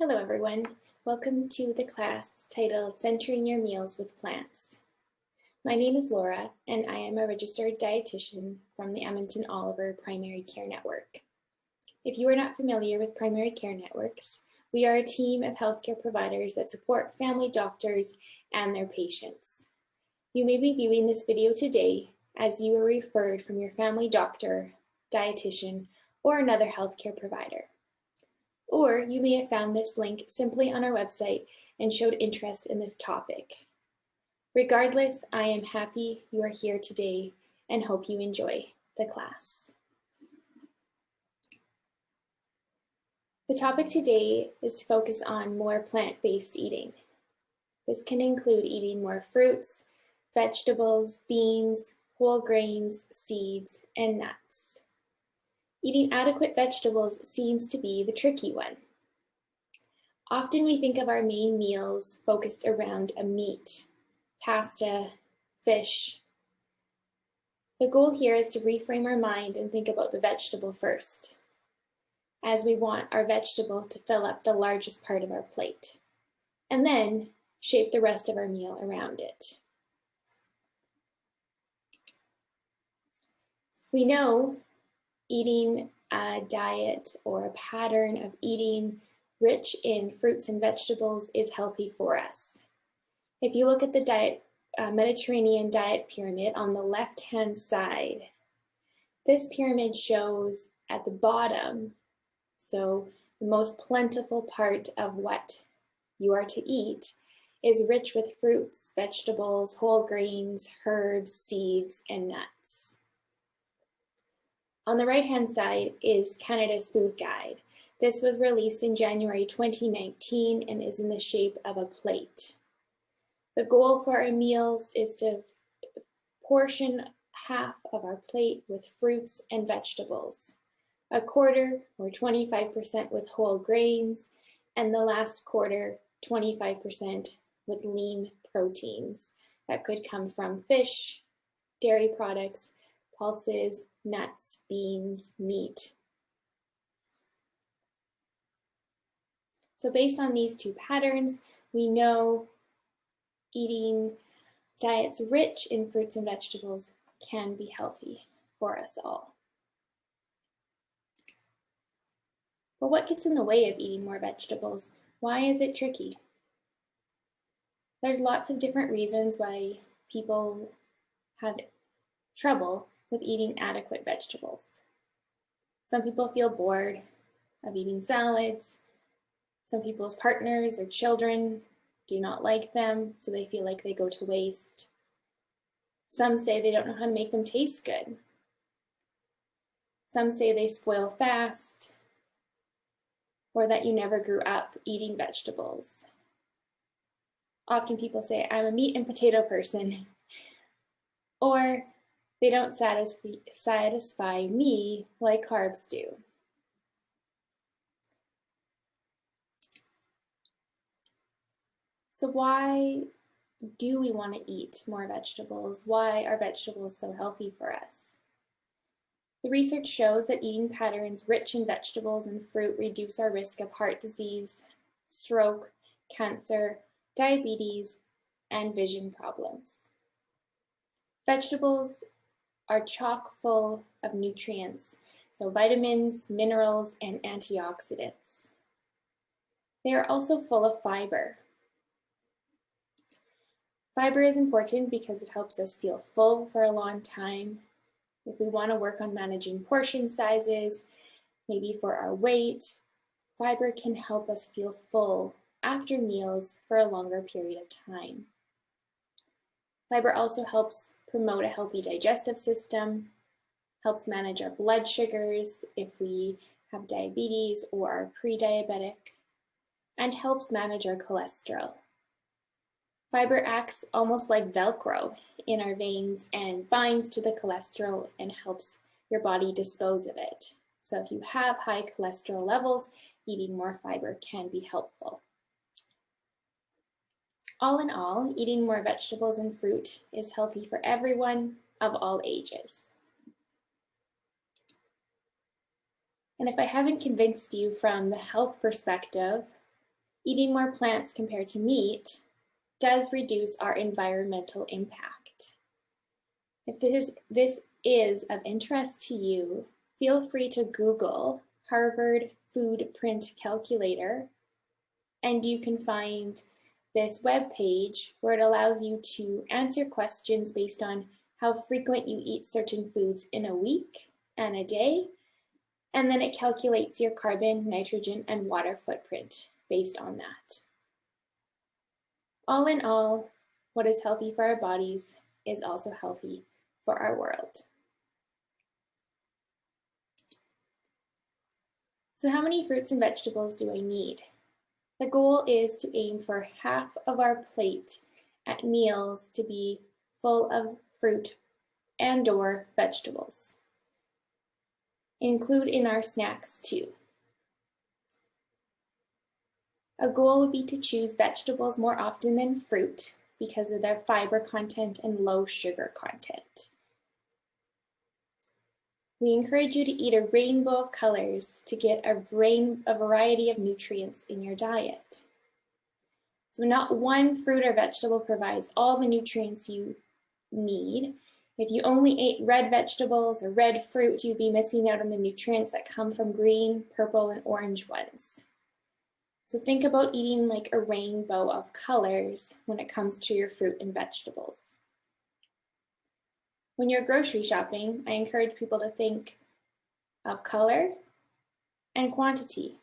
Hello everyone, welcome to the class titled Centering Your Meals with Plants. My name is Laura and I am a registered dietitian from the Edmonton Oliver Primary Care Network. If you are not familiar with primary care networks, we are a team of healthcare providers that support family doctors and their patients. You may be viewing this video today as you were referred from your family doctor, dietitian, or another healthcare provider. Or you may have found this link simply on our website and showed interest in this topic. Regardless, I am happy you are here today and hope you enjoy the class. The topic today is to focus on more plant-based eating. This can include eating more fruits, vegetables, beans, whole grains, seeds, and nuts. Eating adequate vegetables seems to be the tricky one. Often we think of our main meals focused around a meat, pasta, fish. The goal here is to reframe our mind and think about the vegetable first, as we want our vegetable to fill up the largest part of our plate, and then shape the rest of our meal around it. We know eating a diet or a pattern of eating rich in fruits and vegetables is healthy for us. If you look at the Mediterranean diet pyramid on the left-hand side, this pyramid shows at the bottom, so the most plentiful part of what you are to eat is rich with fruits, vegetables, whole grains, herbs, seeds, and nuts. On the right-hand side is Canada's Food Guide. This was released in January 2019 and is in the shape of a plate. The goal for our meals is to portion half of our plate with fruits and vegetables, a quarter or 25% with whole grains, and the last quarter, 25% with lean proteins that could come from fish, dairy products, pulses, nuts, beans, meat. So based on these two patterns, we know eating diets rich in fruits and vegetables can be healthy for us all. But what gets in the way of eating more vegetables? Why is it tricky? There's lots of different reasons why people have trouble with eating adequate vegetables. Some people feel bored of eating salads. Some people's partners or children do not like them, so they feel like they go to waste. Some say they don't know how to make them taste good. Some say they spoil fast, or that you never grew up eating vegetables. Often people say, I'm a meat and potato person, or they don't satisfy me like carbs do. So why do we want to eat more vegetables? Why are vegetables so healthy for us? The research shows that eating patterns rich in vegetables and fruit reduce our risk of heart disease, stroke, cancer, diabetes, and vision problems. Vegetables are chock full of nutrients, so vitamins, minerals, and antioxidants. They are also full of fiber. Fiber is important because it helps us feel full for a long time. If we want to work on managing portion sizes, maybe for our weight, fiber can help us feel full after meals for a longer period of time. Fiber also helps promote a healthy digestive system, helps manage our blood sugars if we have diabetes or are pre-diabetic, and helps manage our cholesterol. Fiber acts almost like Velcro in our veins and binds to the cholesterol and helps your body dispose of it. So if you have high cholesterol levels, eating more fiber can be helpful. All in all, eating more vegetables and fruit is healthy for everyone of all ages. And if I haven't convinced you from the health perspective, Eating more plants compared to meat does reduce our environmental impact. If this is of interest to you, feel free to Google Harvard Food Print Calculator, and you can find this web page where it allows you to answer questions based on how frequent you eat certain foods in a week and a day, and then it calculates your carbon, nitrogen, and water footprint based on that. All in all, what is healthy for our bodies is also healthy for our world. So how many fruits and vegetables do I need? The goal is to aim for half of our plate at meals to be full of fruit and/or vegetables. Include in our snacks too. A goal would be to choose vegetables more often than fruit because of their fiber content and low sugar content. We encourage you to eat a rainbow of colors to get a variety of nutrients in your diet. So not one fruit or vegetable provides all the nutrients you need. If you only ate red vegetables or red fruit, you'd be missing out on the nutrients that come from green, purple, and orange ones. So think about eating like a rainbow of colors when it comes to your fruit and vegetables. When you're grocery shopping, I encourage people to think of color and quantity.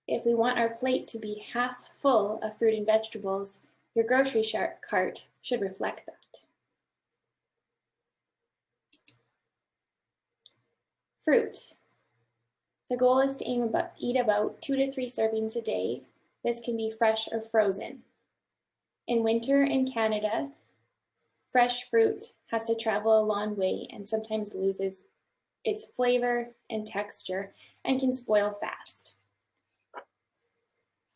If we want our plate to be half full of fruit and vegetables, your grocery cart should reflect that. Fruit. The goal is to eat about 2 to 3 servings a day. This can be fresh or frozen. In winter in Canada, fresh fruit has to travel a long way and sometimes loses its flavor and texture and can spoil fast.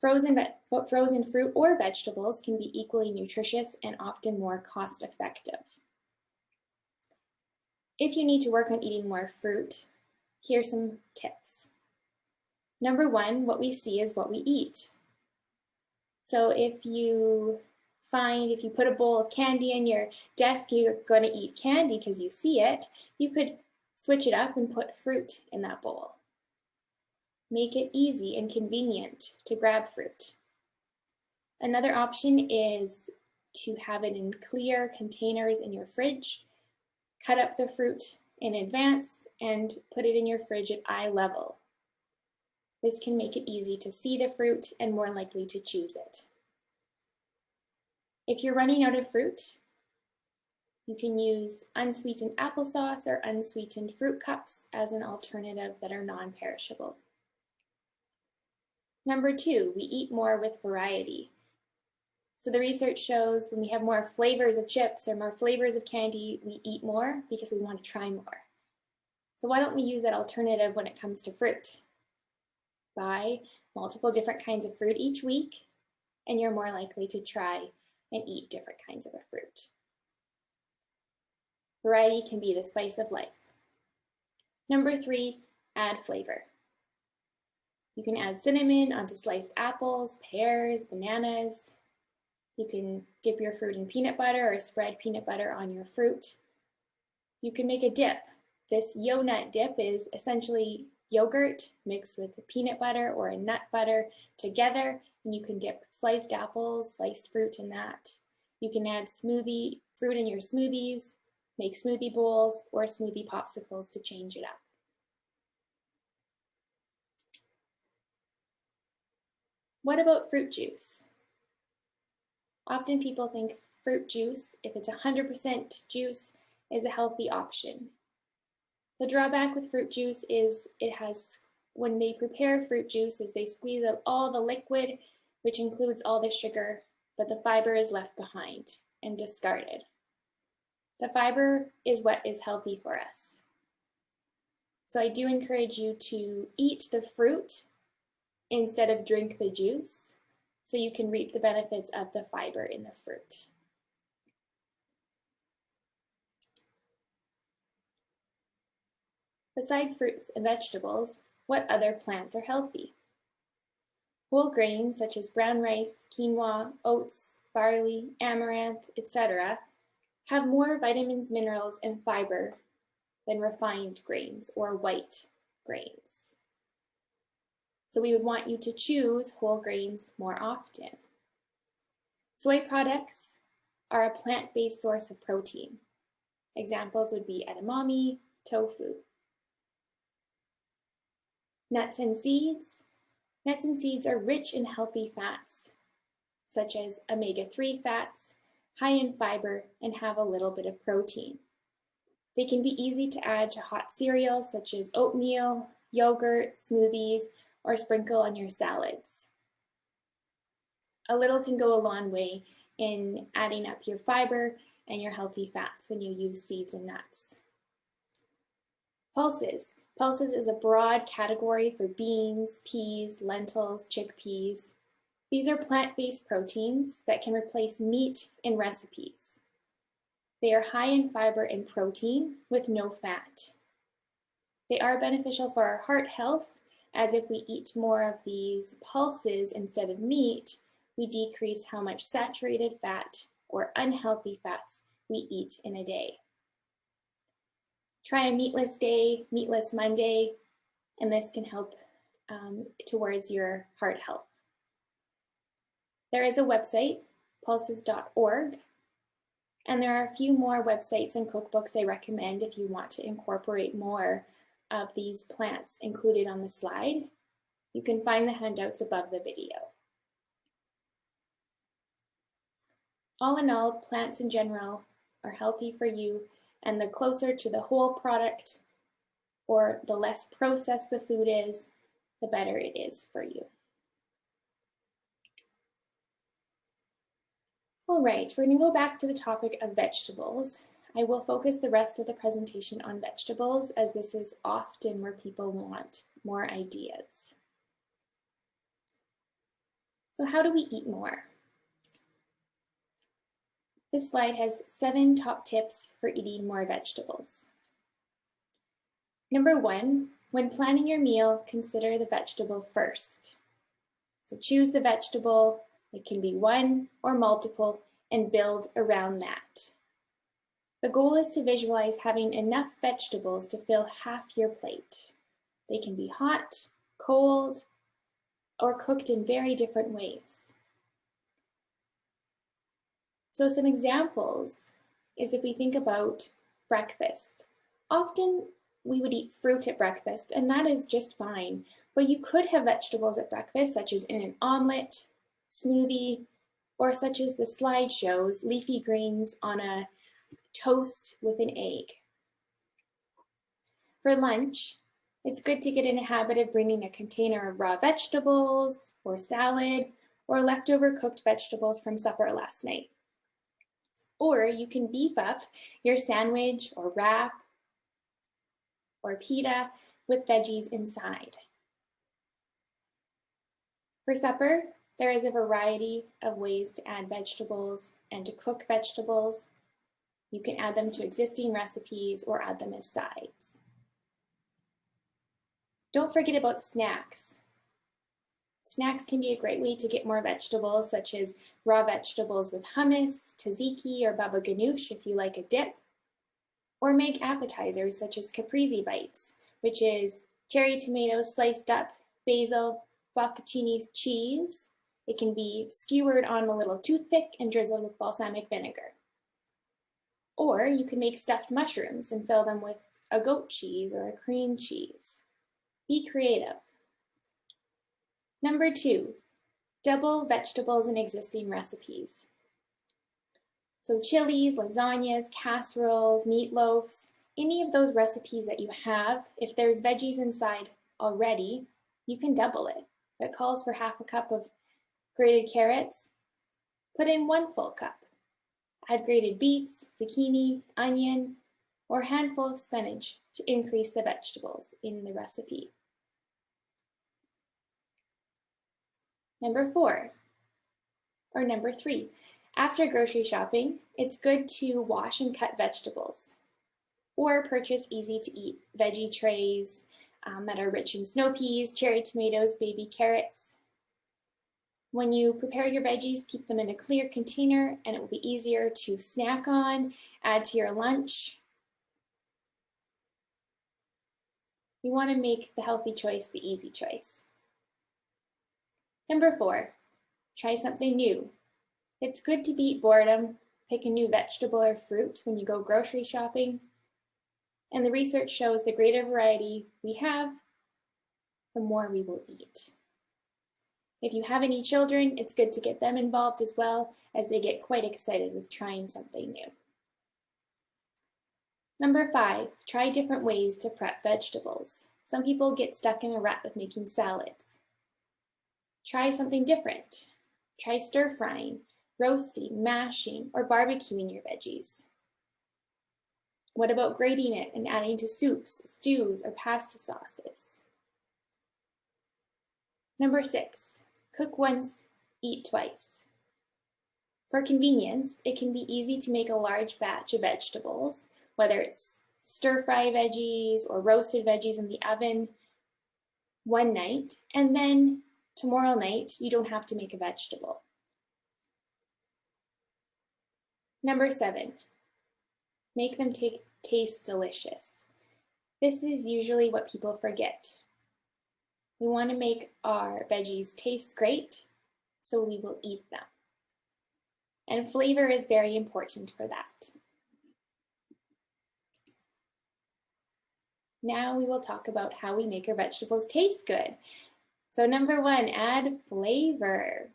Frozen fruit or vegetables can be equally nutritious and often more cost-effective. If you need to work on eating more fruit, here's some tips. Number one, what we see is what we eat. So if you put a bowl of candy in your desk, you're going to eat candy because you see it, you could switch it up and put fruit in that bowl. Make it easy and convenient to grab fruit. Another option is to have it in clear containers in your fridge. Cut up the fruit in advance and put it in your fridge at eye level. This can make it easy to see the fruit and more likely to choose it. If you're running out of fruit, you can use unsweetened applesauce or unsweetened fruit cups as an alternative that are non-perishable. Number two, we eat more with variety. So the research shows when we have more flavors of chips or more flavors of candy, we eat more because we want to try more. So why don't we use that alternative when it comes to fruit? Buy multiple different kinds of fruit each week, and you're more likely to try and eat different kinds of a fruit. Variety can be the spice of life. Number three, add flavor. You can add cinnamon onto sliced apples, pears, bananas. You can dip your fruit in peanut butter or spread peanut butter on your fruit. You can make a dip. This yo-nut dip is essentially yogurt mixed with peanut butter or a nut butter together, and you can dip sliced apples, sliced fruit in that. You can add fruit in your smoothies, make smoothie bowls or smoothie popsicles to change it up. What about fruit juice? Often people think fruit juice, if it's 100% juice, is a healthy option. The drawback with fruit juice is when they prepare fruit juice, they squeeze out all the liquid, which includes all the sugar, but the fiber is left behind and discarded. The fiber is what is healthy for us. So I do encourage you to eat the fruit instead of drink the juice, so you can reap the benefits of the fiber in the fruit. Besides fruits and vegetables, what other plants are healthy? Whole grains such as brown rice, quinoa, oats, barley, amaranth, etc. have more vitamins, minerals, and fiber than refined grains or white grains. So we would want you to choose whole grains more often. Soy products are a plant-based source of protein. Examples would be edamame, tofu. Nuts and seeds. Nuts and seeds are rich in healthy fats, such as omega-3 fats, high in fiber, and have a little bit of protein. They can be easy to add to hot cereals such as oatmeal, yogurt, smoothies, or sprinkle on your salads. A little can go a long way in adding up your fiber and your healthy fats when you use seeds and nuts. Pulses. Pulses is a broad category for beans, peas, lentils, chickpeas. These are plant-based proteins that can replace meat in recipes. They are high in fiber and protein with no fat. They are beneficial for our heart health, as if we eat more of these pulses instead of meat, we decrease how much saturated fat or unhealthy fats we eat in a day. Try a meatless day, meatless Monday, and this can help towards your heart health. There is a website, pulses.org, and there are a few more websites and cookbooks I recommend if you want to incorporate more of these plants included on the slide. You can find the handouts above the video. All in all, plants in general are healthy for you, and the closer to the whole product or the less processed the food is, the better it is for you. All right, we're going to go back to the topic of vegetables. I will focus the rest of the presentation on vegetables, as this is often where people want more ideas. So how do we eat more? This slide has 7 top tips for eating more vegetables. Number 1, when planning your meal, consider the vegetable first. So choose the vegetable, it can be one or multiple, and build around that. The goal is to visualize having enough vegetables to fill half your plate. They can be hot, cold, or cooked in very different ways. So some examples is if we think about breakfast. Often we would eat fruit at breakfast, and that is just fine, but you could have vegetables at breakfast, such as in an omelet, smoothie, or such as the slide shows, leafy greens on a toast with an egg. For lunch, it's good to get in a habit of bringing a container of raw vegetables or salad or leftover cooked vegetables from supper last night. Or you can beef up your sandwich or wrap or pita with veggies inside. For supper, there is a variety of ways to add vegetables and to cook vegetables. You can add them to existing recipes or add them as sides. Don't forget about snacks. Snacks can be a great way to get more vegetables, such as raw vegetables with hummus, tzatziki, or baba ganoush if you like a dip. Or make appetizers such as caprese bites, which is cherry tomatoes sliced up, basil, focacciini cheese. It can be skewered on a little toothpick and drizzled with balsamic vinegar. Or you can make stuffed mushrooms and fill them with a goat cheese or a cream cheese. Be creative. Number 2, double vegetables in existing recipes. So chilies, lasagnas, casseroles, meatloafs, any of those recipes that you have, if there's veggies inside already, you can double it. If it calls for half a cup of grated carrots, put in 1 full cup. Add grated beets, zucchini, onion, or a handful of spinach to increase the vegetables in the recipe. Number 3, after grocery shopping, it's good to wash and cut vegetables or purchase easy to eat veggie trays that are rich in snow peas, cherry tomatoes, baby carrots. When you prepare your veggies, keep them in a clear container and it will be easier to snack on, add to your lunch. We want to make the healthy choice the easy choice. Number 4, try something new. It's good to beat boredom, pick a new vegetable or fruit when you go grocery shopping. And the research shows the greater variety we have, the more we will eat. If you have any children, it's good to get them involved as well, as they get quite excited with trying something new. Number 5, try different ways to prep vegetables. Some people get stuck in a rut with making salads. Try something different. Try stir frying, roasting, mashing, or barbecuing your veggies. What about grating it and adding to soups, stews, or pasta sauces? Number 6, cook once, eat twice. For convenience, it can be easy to make a large batch of vegetables, whether it's stir-fry veggies or roasted veggies in the oven one night, and then tomorrow night you don't have to make a vegetable. Number 7, make them taste delicious. This is usually what people forget. We want to make our veggies taste great, so we will eat them. And flavor is very important for that. Now we will talk about how we make our vegetables taste good. So number 1, add flavor.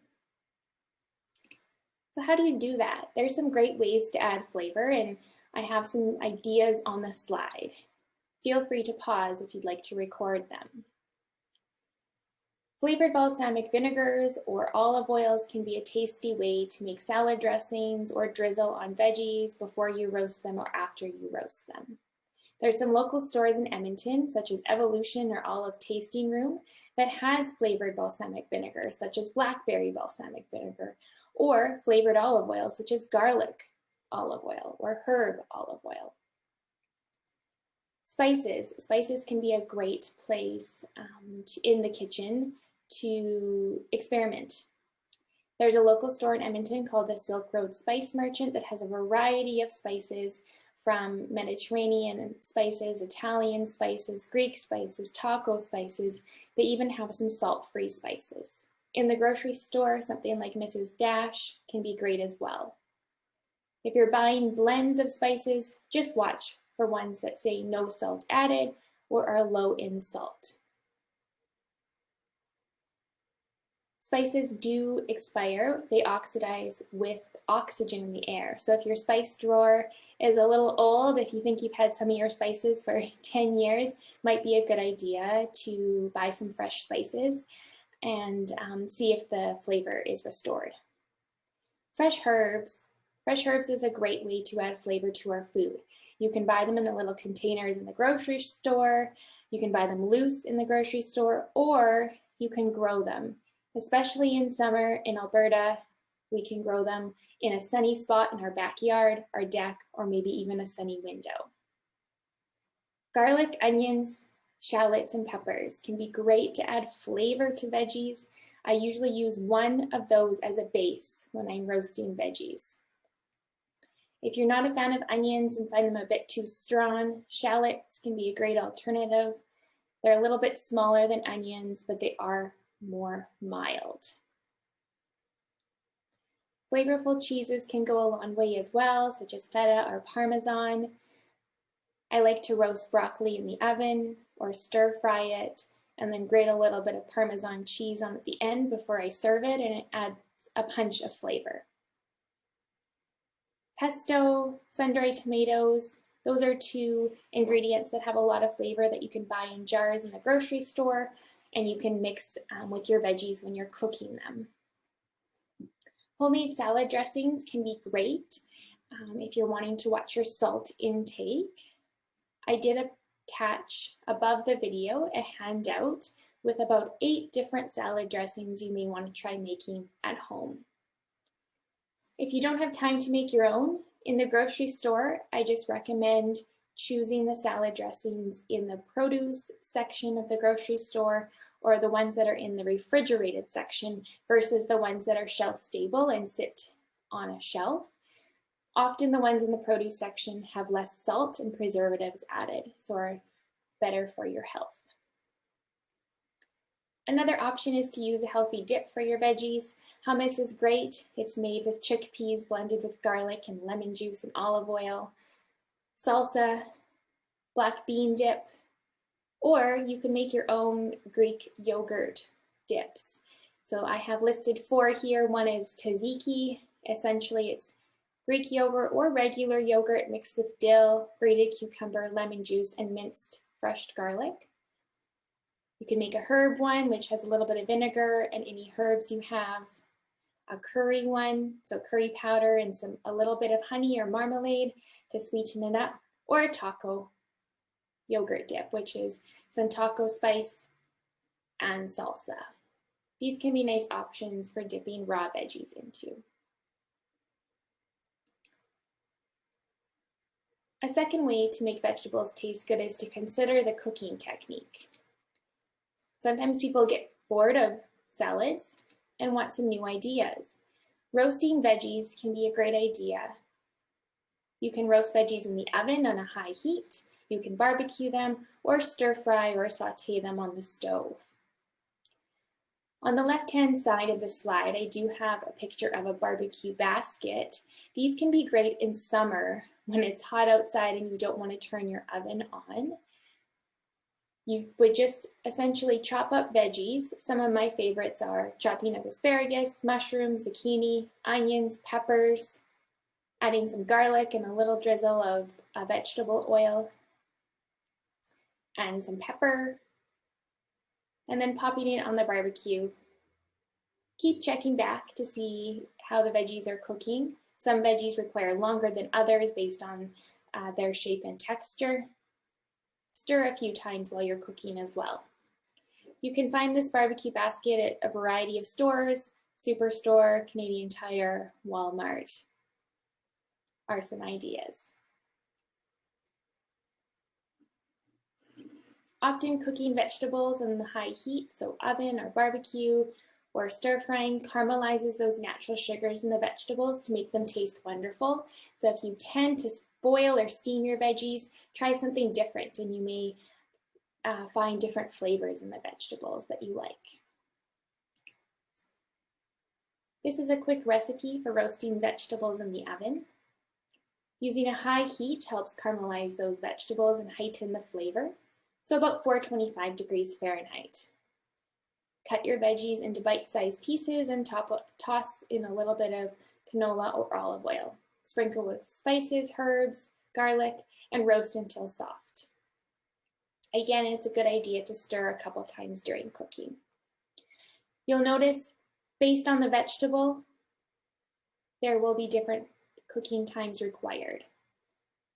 So how do you do that? There's some great ways to add flavor, and I have some ideas on the slide. Feel free to pause if you'd like to record them. Flavored balsamic vinegars or olive oils can be a tasty way to make salad dressings or drizzle on veggies before you roast them or after you roast them. There's some local stores in Edmonton, such as Evolution or Olive Tasting Room, that has flavored balsamic vinegar, such as blackberry balsamic vinegar, or flavored olive oil, such as garlic olive oil or herb olive oil. Spices. Spices can be a great place in the kitchen to experiment. There's a local store in Edmonton called the Silk Road Spice Merchant that has a variety of spices, from Mediterranean spices, Italian spices, Greek spices, taco spices. They even have some salt-free spices. In the grocery store, something like Mrs. Dash can be great as well. If you're buying blends of spices, just watch for ones that say no salt added or are low in salt. Spices do expire. They oxidize with oxygen in the air. So if your spice drawer is a little old, if you think you've had some of your spices for 10 years, might be a good idea to buy some fresh spices and see if the flavor is restored. Fresh herbs. Fresh herbs is a great way to add flavor to our food. You can buy them in the little containers in the grocery store. You can buy them loose in the grocery store, or you can grow them. Especially in summer in Alberta, we can grow them in a sunny spot in our backyard, our deck, or maybe even a sunny window. Garlic, onions, shallots, and peppers can be great to add flavor to veggies. I usually use one of those as a base when I'm roasting veggies. If you're not a fan of onions and find them a bit too strong, shallots can be a great alternative. They're a little bit smaller than onions, but they are more mild. Flavorful cheeses can go a long way as well, such as feta or Parmesan. I like to roast broccoli in the oven or stir fry it and then grate a little bit of Parmesan cheese on at the end before I serve it, and it adds a punch of flavor. Pesto, sun-dried tomatoes, those are 2 ingredients that have a lot of flavor that you can buy in jars in the grocery store, and you can mix with your veggies when you're cooking them. Homemade salad dressings can be great if you're wanting to watch your salt intake. I did attach above the video a handout with about 8 different salad dressings you may want to try making at home. If you don't have time to make your own, in the grocery store, I just recommend choosing the salad dressings in the produce section of the grocery store or the ones that are in the refrigerated section versus the ones that are shelf stable and sit on a shelf. Often the ones in the produce section have less salt and preservatives added, so are better for your health. Another option is to use a healthy dip for your veggies. Hummus is great. It's made with chickpeas blended with garlic and lemon juice and olive oil. Salsa, black bean dip, or you can make your own Greek yogurt dips. So I have listed 4 here. One is tzatziki. Essentially, it's Greek yogurt or regular yogurt mixed with dill, grated cucumber, lemon juice, and minced fresh garlic. You can make a herb one, which has a little bit of vinegar and any herbs you have. A curry one, so curry powder and a little bit of honey or marmalade to sweeten it up, or a taco yogurt dip, which is some taco spice and salsa. These can be nice options for dipping raw veggies into. A second way to make vegetables taste good is to consider the cooking technique. Sometimes people get bored of salads and want some new ideas. Roasting veggies can be a great idea. You can roast veggies in the oven on a high heat. You can barbecue them or stir fry or saute them on the stove. On the left-hand side of the slide, I do have a picture of a barbecue basket. These can be great in summer when it's hot outside and you don't want to turn your oven on. You would just essentially chop up veggies. Some of my favorites are chopping up asparagus, mushrooms, zucchini, onions, peppers, adding some garlic and a little drizzle of vegetable oil and some pepper, and then popping it on the barbecue. Keep checking back to see how the veggies are cooking. Some veggies require longer than others based on their shape and texture. Stir a few times while you're cooking as well. You can find this barbecue basket at a variety of stores. Superstore, Canadian Tire, Walmart are some ideas. Often cooking vegetables in the high heat, so oven or barbecue or stir frying, caramelizes those natural sugars in the vegetables to make them taste wonderful. So if you tend to boil or steam your veggies, try something different and you may find different flavors in the vegetables that you like. This is a quick recipe for roasting vegetables in the oven. Using a high heat helps caramelize those vegetables and heighten the flavor. So about 425 degrees Fahrenheit. Cut your veggies into bite-sized pieces and toss in a little bit of canola or olive oil. Sprinkle with spices, herbs, garlic, and roast until soft. Again, it's a good idea to stir a couple times during cooking. You'll notice, based on the vegetable, there will be different cooking times required.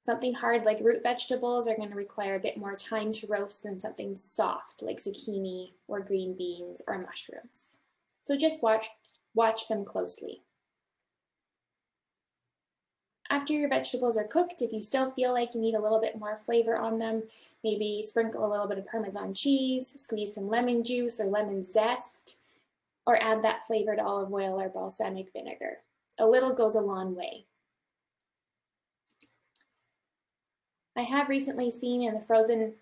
Something hard like root vegetables are going to require a bit more time to roast than something soft like zucchini or green beans or mushrooms. So just watch them closely. After your vegetables are cooked, if you still feel like you need a little bit more flavor on them, maybe sprinkle a little bit of Parmesan cheese, squeeze some lemon juice or lemon zest, or add that flavored olive oil or balsamic vinegar. A little goes a long way. I have recently seen in the frozen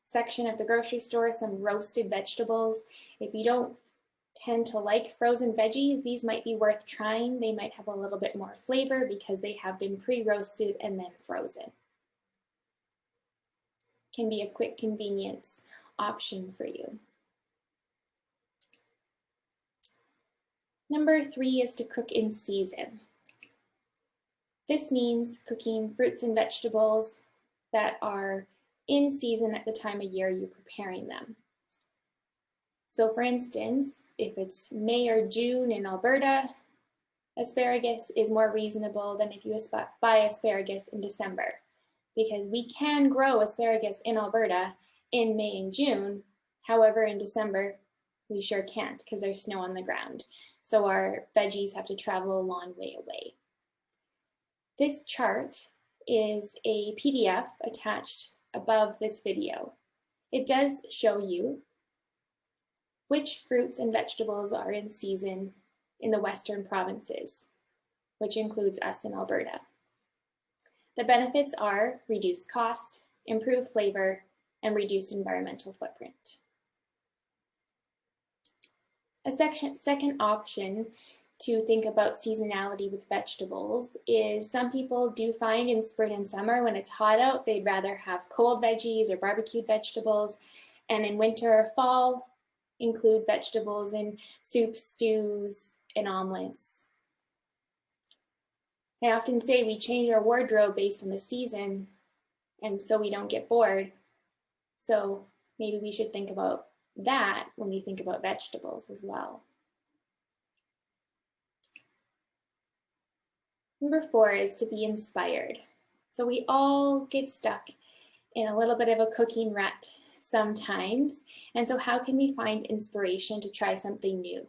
section of the grocery store some roasted vegetables. If you don't tend to like frozen veggies, these might be worth trying. They might have a little bit more flavor because they have been pre-roasted and then frozen. Can be a quick convenience option for you. Number 3 is to cook in season. This means cooking fruits and vegetables that are in season at the time of year you're preparing them. So for instance, if it's May or June in Alberta, asparagus is more reasonable than if you buy asparagus in December, because we can grow asparagus in Alberta in May and June. However, in December, we sure can't because there's snow on the ground. So our veggies have to travel a long way away. This chart is a PDF attached above this video. It does show you which fruits and vegetables are in season in the Western provinces, which includes us in Alberta. The benefits are reduced cost, improved flavor, and reduced environmental footprint. A second option to think about seasonality with vegetables is some people do find in spring and summer when it's hot out, they'd rather have cold veggies or barbecued vegetables, and in winter or fall, include vegetables in soups, stews, and omelets. I often say we change our wardrobe based on the season, and so we don't get bored. So maybe we should think about that when we think about vegetables as well. Number 4 is to be inspired. So we all get stuck in a little bit of a cooking rut sometimes. And so how can we find inspiration to try something new?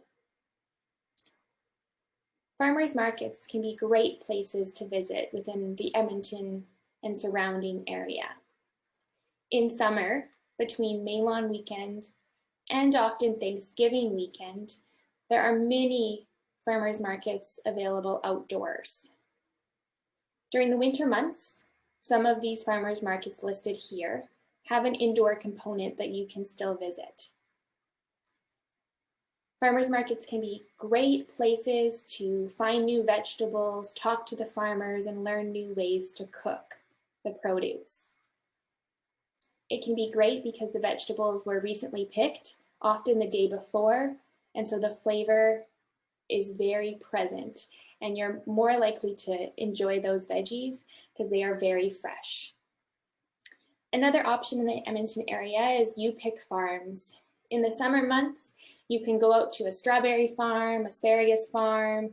Farmers markets can be great places to visit within the Edmonton and surrounding area. In summer, between May-Long weekend and often Thanksgiving weekend, there are many farmers markets available outdoors. During the winter months, some of these farmers markets listed here have an indoor component that you can still visit. Farmers markets can be great places to find new vegetables, talk to the farmers, and learn new ways to cook the produce. It can be great because the vegetables were recently picked, often the day before, and so the flavor is very present, and you're more likely to enjoy those veggies because they are very fresh. Another option in the Edmonton area is You Pick Farms. In the summer months, you can go out to a strawberry farm, asparagus farm,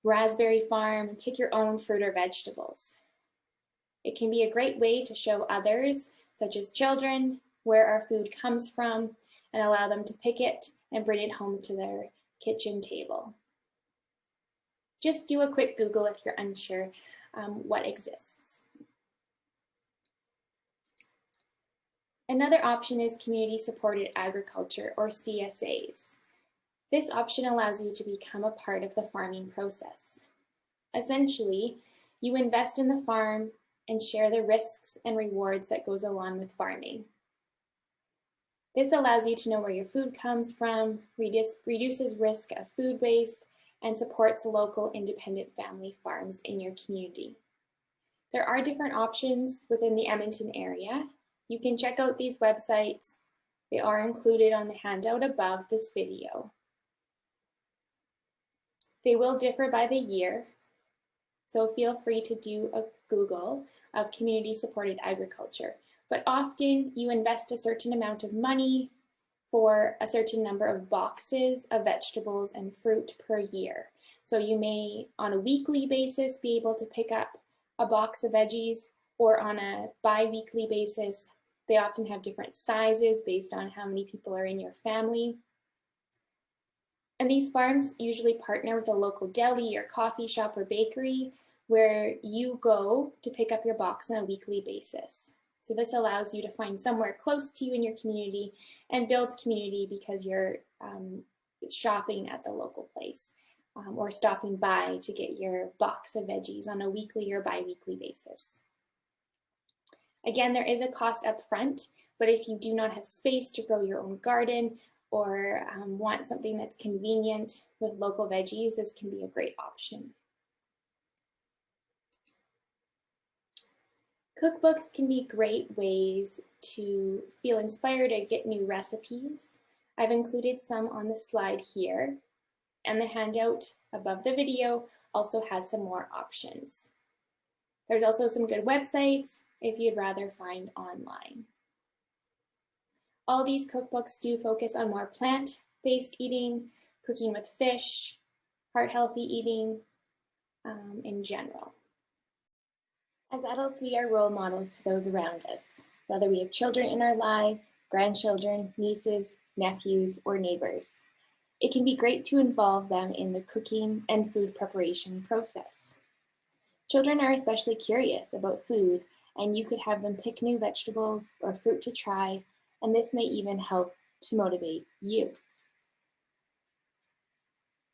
raspberry farm, and pick your own fruit or vegetables. It can be a great way to show others, such as children, where our food comes from and allow them to pick it and bring it home to their kitchen table. Just do a quick Google if you're unsure what exists. Another option is community supported agriculture, or CSAs. This option allows you to become a part of the farming process. Essentially, you invest in the farm and share the risks and rewards that goes along with farming. This allows you to know where your food comes from, reduces risk of food waste, and supports local independent family farms in your community. There are different options within the Edmonton area. You can check out these websites. They are included on the handout above this video. They will differ by the year, so feel free to do a Google of community supported agriculture. But often you invest a certain amount of money for a certain number of boxes of vegetables and fruit per year. So you may, on a weekly basis, be able to pick up a box of veggies, or on a bi-weekly basis. They often have different sizes based on how many people are in your family. And these farms usually partner with a local deli or coffee shop or bakery where you go to pick up your box on a weekly basis. So this allows you to find somewhere close to you in your community and builds community because you're shopping at the local place or stopping by to get your box of veggies on a weekly or bi-weekly basis. Again, there is a cost up front, but if you do not have space to grow your own garden or want something that's convenient with local veggies, this can be a great option. Cookbooks can be great ways to feel inspired or get new recipes. I've included some on the slide here, and the handout above the video also has some more options. There's also some good websites if you'd rather find online. All these cookbooks do focus on more plant-based eating, cooking with fish, heart-healthy eating in general. As adults, we are role models to those around us, whether we have children in our lives, grandchildren, nieces, nephews, or neighbors. It can be great to involve them in the cooking and food preparation process. Children are especially curious about food, and you could have them pick new vegetables or fruit to try, and this may even help to motivate you.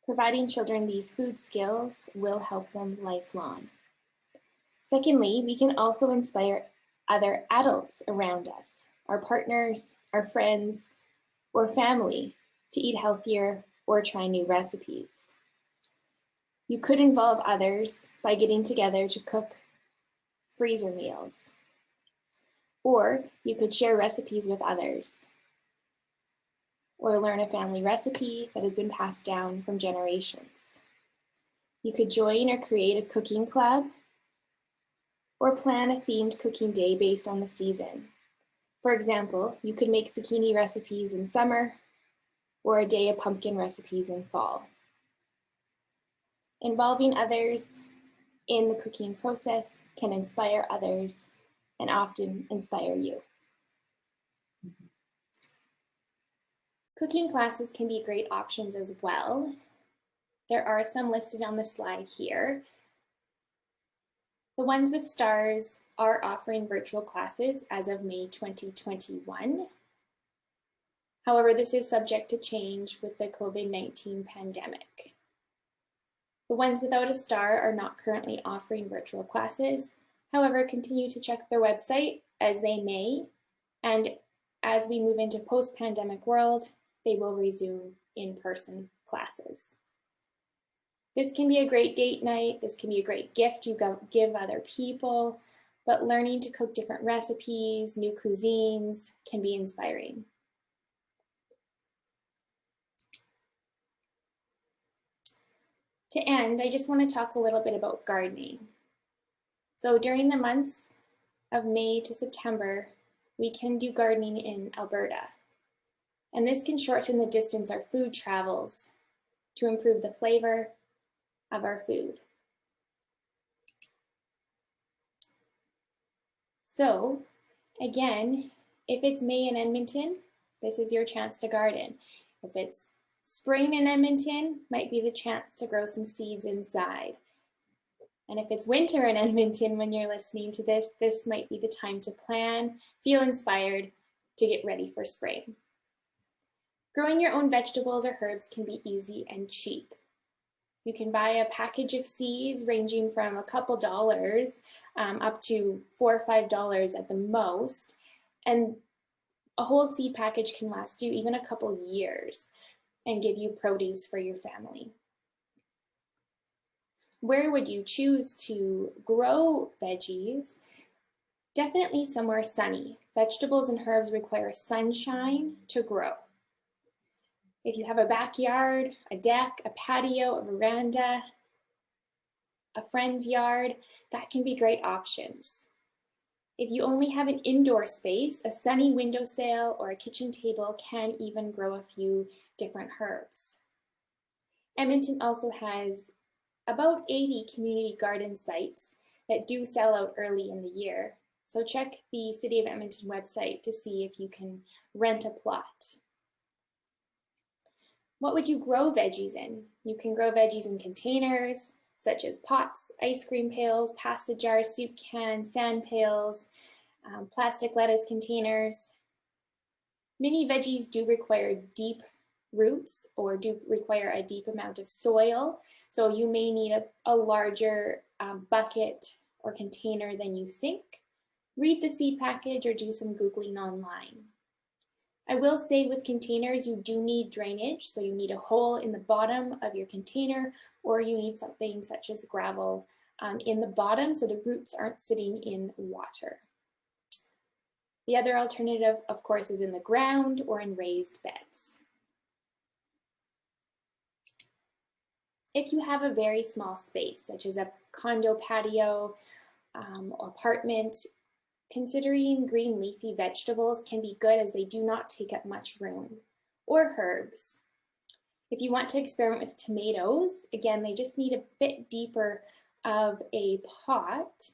Providing children these food skills will help them lifelong. Secondly, we can also inspire other adults around us, our partners, our friends, or family to eat healthier or try new recipes. You could involve others by getting together to cook freezer meals. Or you could share recipes with others, or learn a family recipe that has been passed down from generations. You could join or create a cooking club, or plan a themed cooking day based on the season. For example, you could make zucchini recipes in summer, or a day of pumpkin recipes in fall. Involving others in the cooking process can inspire others and often inspire you. Cooking classes can be great options as well. There are some listed on the slide here. The ones with stars are offering virtual classes as of May 2021. However, this is subject to change with the COVID-19 pandemic. The ones without a star are not currently offering virtual classes. However, continue to check their website as they may, and as we move into post-pandemic world, they will resume in-person classes. This can be a great date night. This can be a great gift you give other people, but learning to cook different recipes, new cuisines can be inspiring. To end, I just want to talk a little bit about gardening. So during the months of May to September, we can do gardening in Alberta. And this can shorten the distance our food travels to improve the flavor of our food. So again, if it's May in Edmonton, this is your chance to garden. If it's spring in Edmonton, might be the chance to grow some seeds inside. And if it's winter in Edmonton when you're listening to this, this might be the time to plan, feel inspired to get ready for spring. Growing your own vegetables or herbs can be easy and cheap. You can buy a package of seeds ranging from a couple dollars up to $4 or $5 at the most. And a whole seed package can last you even a couple years and give you produce for your family. Where would you choose to grow veggies? Definitely somewhere sunny. Vegetables and herbs require sunshine to grow. If you have a backyard, a deck, a patio, a veranda, a friend's yard, that can be great options. If you only have an indoor space, a sunny windowsill or a kitchen table can even grow a few different herbs. Edmonton also has about 80 community garden sites that do sell out early in the year. So check the City of Edmonton website to see if you can rent a plot. What would you grow veggies in? You can grow veggies in containers, such as pots, ice cream pails, pasta jars, soup cans, sand pails, plastic lettuce containers. Many veggies do require deep roots or do require a deep amount of soil. So you may need a larger bucket or container than you think. Read the seed package or do some Googling online. I will say with containers, you do need drainage. So you need a hole in the bottom of your container, or you need something such as gravel in the bottom so the roots aren't sitting in water. The other alternative, of course, is in the ground or in raised beds. If you have a very small space, such as a condo patio or apartment, considering green leafy vegetables can be good as they do not take up much room, or herbs. If you want to experiment with tomatoes, again, they just need a bit deeper of a pot,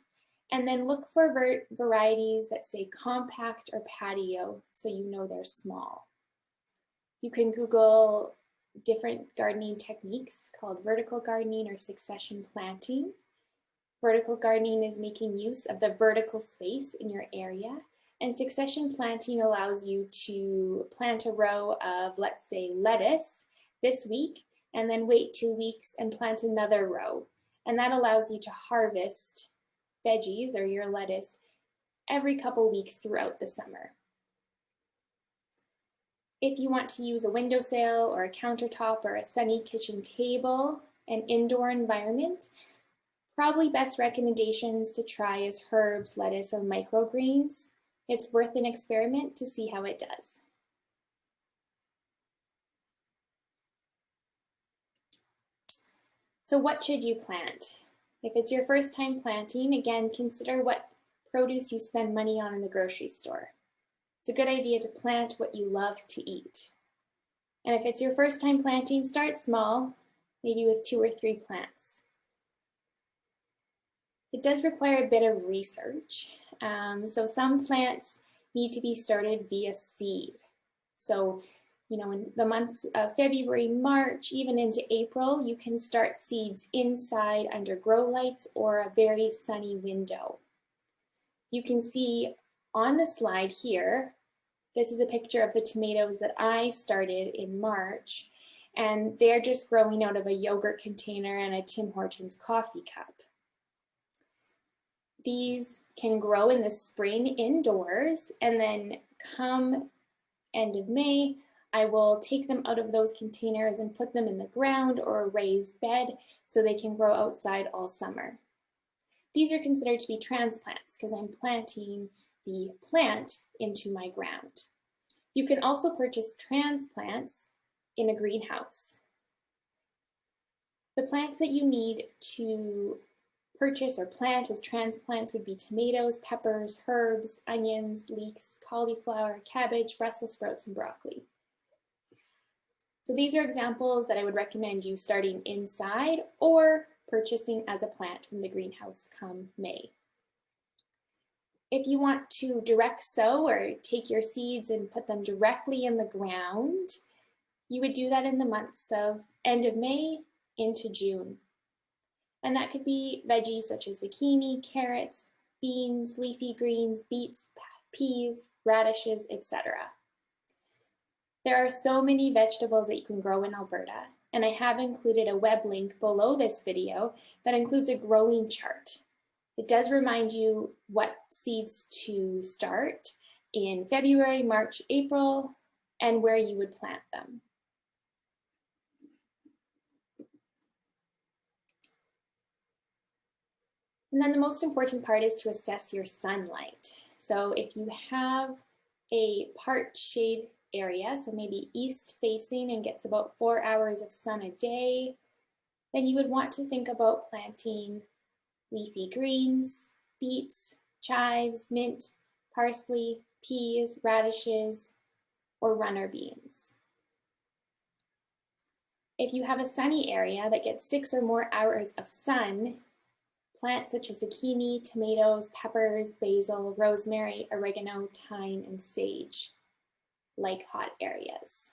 and then look for varieties that say compact or patio so you know they're small. You can Google different gardening techniques called vertical gardening or succession planting. Vertical gardening is making use of the vertical space in your area, and succession planting allows you to plant a row of, let's say, lettuce this week, and then wait 2 weeks and plant another row. And that allows you to harvest veggies or your lettuce every couple weeks throughout the summer. If you want to use a windowsill or a countertop or a sunny kitchen table, an indoor environment, probably best recommendations to try is herbs, lettuce, or microgreens. It's worth an experiment to see how it does. So what should you plant? If it's your first time planting, again, consider what produce you spend money on in the grocery store. It's a good idea to plant what you love to eat. And if it's your first time planting, start small, maybe with 2 or 3 plants. It does require a bit of research. So some plants need to be started via seed. So, in the months of February, March, even into April, you can start seeds inside under grow lights or a very sunny window. You can see on the slide here, this is a picture of the tomatoes that I started in March, and they're just growing out of a yogurt container and a Tim Hortons coffee cup. These can grow in the spring indoors, and then come end of May, I will take them out of those containers and put them in the ground or a raised bed so they can grow outside all summer. These are considered to be transplants because I'm planting the plant into my ground. You can also purchase transplants in a greenhouse. The plants that you need to purchase or plant as transplants would be tomatoes, peppers, herbs, onions, leeks, cauliflower, cabbage, Brussels sprouts, and broccoli. So these are examples that I would recommend you starting inside or purchasing as a plant from the greenhouse come May. If you want to direct sow or take your seeds and put them directly in the ground, you would do that in the months of end of May into June. And that could be veggies such as zucchini, carrots, beans, leafy greens, beets, peas, radishes, etc. There are so many vegetables that you can grow in Alberta, and I have included a web link below this video that includes a growing chart. It does remind you what seeds to start in February, March, April, and where you would plant them. And then the most important part is to assess your sunlight. So if you have a part shade area, so maybe east facing and gets about 4 hours of sun a day, then you would want to think about planting leafy greens, beets, chives, mint, parsley, peas, radishes, or runner beans. If you have a sunny area that gets 6 or more hours of sun, plants such as zucchini, tomatoes, peppers, basil, rosemary, oregano, thyme, and sage like hot areas.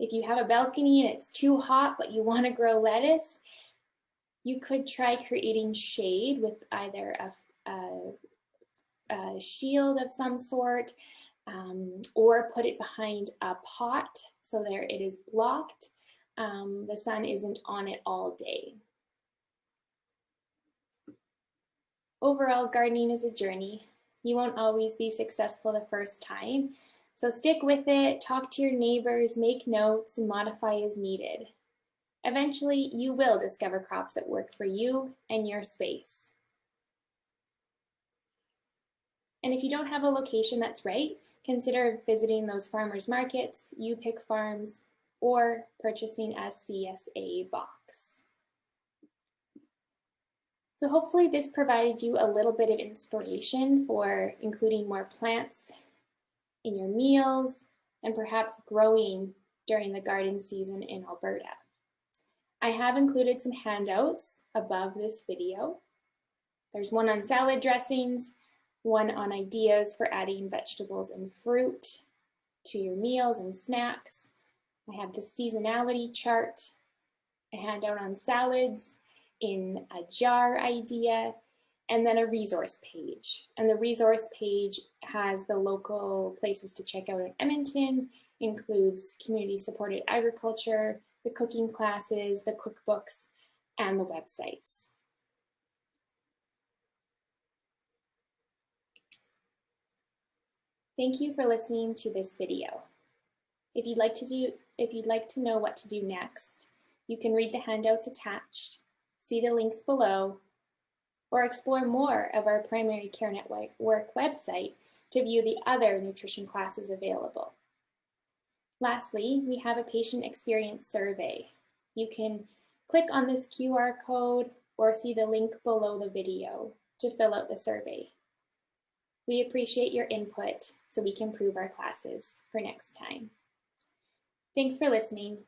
If you have a balcony and it's too hot but you want to grow lettuce, you could try creating shade with either a shield of some sort or put it behind a pot so there it is blocked. The sun isn't on it all day. Overall, gardening is a journey. You won't always be successful the first time, so stick with it, talk to your neighbors, make notes, and modify as needed. Eventually, you will discover crops that work for you and your space. And if you don't have a location that's right, consider visiting those farmers markets, you pick farms, or purchasing a CSA box. So hopefully this provided you a little bit of inspiration for including more plants in your meals and perhaps growing during the garden season in Alberta. I have included some handouts above this video. There's one on salad dressings, one on ideas for adding vegetables and fruit to your meals and snacks. I have the seasonality chart, a handout on salads, in a jar idea, and then a resource page. And the resource page has the local places to check out in Edmonton, includes community-supported agriculture, the cooking classes, the cookbooks, and the websites. Thank you for listening to this video. If you'd like to know what to do next, you can read the handouts attached, see the links below, or explore more of our Primary Care Network website to view the other nutrition classes available. Lastly, we have a patient experience survey. You can click on this QR code or see the link below the video to fill out the survey. We appreciate your input so we can improve our classes for next time. Thanks for listening.